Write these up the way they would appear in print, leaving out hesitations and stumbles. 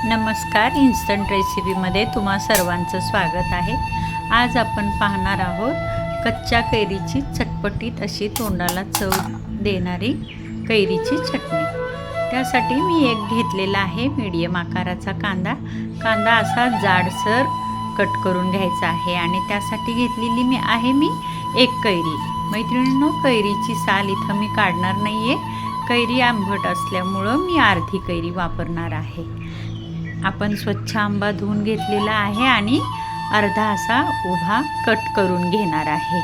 नमस्कार, इन्स्टंट रेसिपीमध्ये तुम्हा सर्वांचं स्वागत आहे। आज आपण पाहणार आहोत कच्च्या कैरीची चटपटीत अशी तोंडाला चव देणारी कैरीची चटणी। त्यासाठी मी एक घेतलेला आहे मीडियम आकाराचा कांदा असा जाडसर कट करून घ्यायचा आहे आणि त्यासाठी घेतलेली मी एक कैरी। मैत्रिणींनो, कैरीची साल इथं मी काढणार नाहीये। कैरी आंबट असल्यामुळं मी अर्धी कैरी वापरणार आहे। आपण स्वच्छ आंबा धुवून घेतलेला आहे आणि अर्धा असा उभा कट करून घेणार आहे।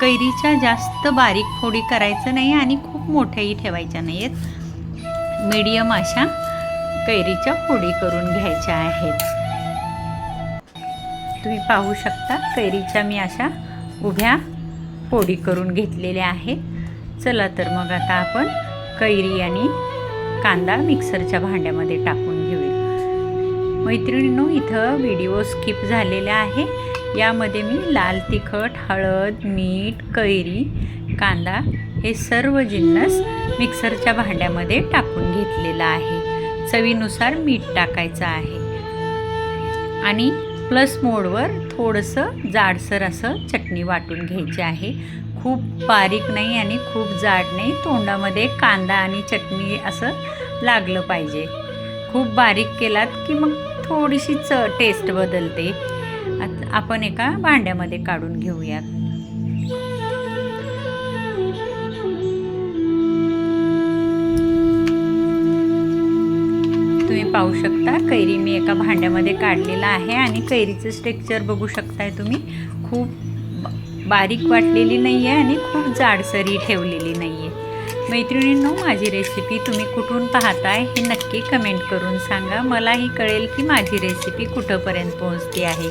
कैरीच्या जास्त बारीक फोडी करायचं नाही आणि खूप मोठ्याही ठेवायच्या नाहीत। मीडियम अशा कैरीच्या फोडी करून घ्यायच्या आहेत। तुम्ही पाहू शकता कैरीच्या मी अशा उभ्या फोडी करून घेतलेल्या आहेत। चला तर मग आता आपण कैरी आणि कांदा मिक्सरच्या भांड्यामध्ये टाकून घेऊया। मैत्रिणींनो, इथं व्हिडिओ स्किप झालेला आहे। यामध्ये मी लाल तिखट, हळद, मीठ, कैरी, कांदा हे सर्व जिन्नस मिक्सरच्या भांड्यामध्ये टाकून घेतलेला आहे। चवीनुसार मीठ टाकायचं आहे आणि प्लस मोडवर थोडंसं जाडसर असं चटणी वाटून घ्यायची आहे। खूप बारीक नाही आणि खूप जाड नाही, तोंडामध्ये कांदा आणि चटणी असं लागलं पाहिजे। खूप बारीक केलात की मग थोडीशी टेस्ट बदलते। आपण एका भांड्यामध्ये काढून घेऊयात। तुम्ही पाहू शकता कैरी मी एका भांड्यामध्ये काढलेला आहे आणि कैरीचं स्ट्रक्चर बघू शकताय तुम्ही। खूप बारीक वाटलेली नाही आहे आणि खूप जाडसरी ठेवलेली नाही आहे। मैत्रिणींनो, माझी रेसिपी तुम्ही कुठून पाहताय हे नक्की कमेंट करून सांगा। मलाही कळेल की माझी रेसिपी कुठंपर्यंत पोहोचते आहे।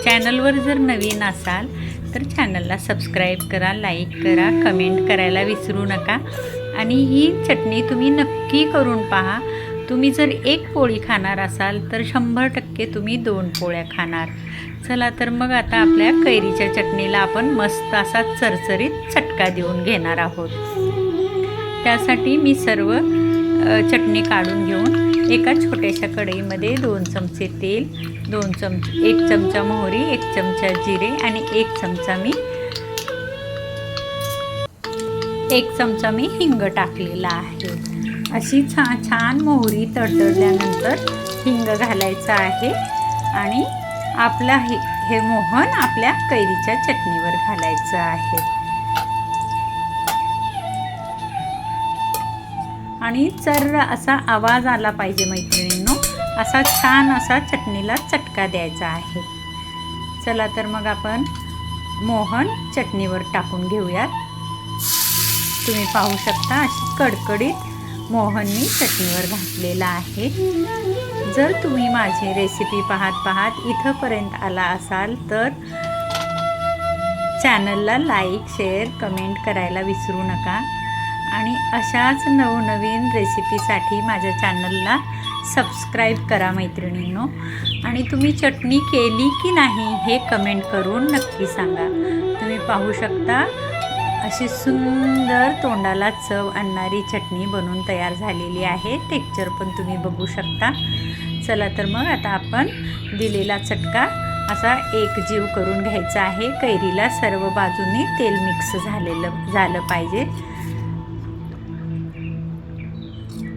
चॅनलवर जर नवीन असाल तर चॅनलला सबस्क्राईब करा, लाईक करा, कमेंट करायला विसरू नका आणि ही चटणी तुम्ही नक्की करून पहा। तुम्ही जर एक पोळी खाणार असाल तर 100% तुम्ही 2 पोळ्या खाणार। चला तर मग आता आपल्या कैरीच्या चटणीला आपण मस्त असा चरचरीत चटका देऊन घेणार आहोत। त्यासाठी मी सर्व चटणी काढून घेऊन एका छोट्याशा कढईमध्ये 2 चमचे तेल, 1 चमचा मोहरी, 1 चमचा जिरे आणि 1 चमचा मी हिंग टाकलेला आहे। अशी छान मोहरी तडतडल्यानंतर हिंग घालायचं आहे आणि आपला हे मोहन आपल्या कैरीच्या चटणीवर घालायचं आहे आणि चर्र असा आवाज आला पाहिजे मैत्रिणींनो। असा छान असा चटणीला चटका द्यायचा आहे। चला तर मग आपण मोहन चटणीवर टाकून घेऊयात। तुम्ही पाहू शकता अशी कडकडीत मोहन मी चटणीवर घातलेला आहे। जर तुम्ही माझी रेसिपी पाहत इथंपर्यंत आला असाल तर चॅनलला लाईक, शेअर, कमेंट करायला विसरू नका आणि अशाच नवनवीन रेसिपीसाठी माझ्या चॅनलला सबस्क्राईब करा मैत्रिणींनो। आणि तुम्ही चटणी केली की नाही हे कमेंट करून नक्की सांगा। तुम्ही पाहू शकता अशी सुंदर तोंडाला चव आणणारी चटणी बनवून तयार झालेली आहे। टेक्स्चर पण तुम्ही बघू शकता। चला तर मग आता आपण दिलेला चटका असा एकजीव करून घ्यायचा आहे। कैरीला सर्व बाजूनी तेल मिक्स झालं पाहिजे।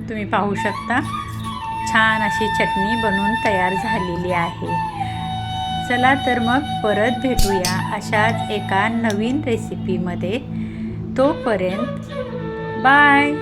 तुम्ही पाहू शकता छान अशी चटणी बनवून तयार झालेली आहे। चला तर मग परत भेटूया अशाच एका नवीन रेसिपीमध्ये। तोपर्यंत बाय।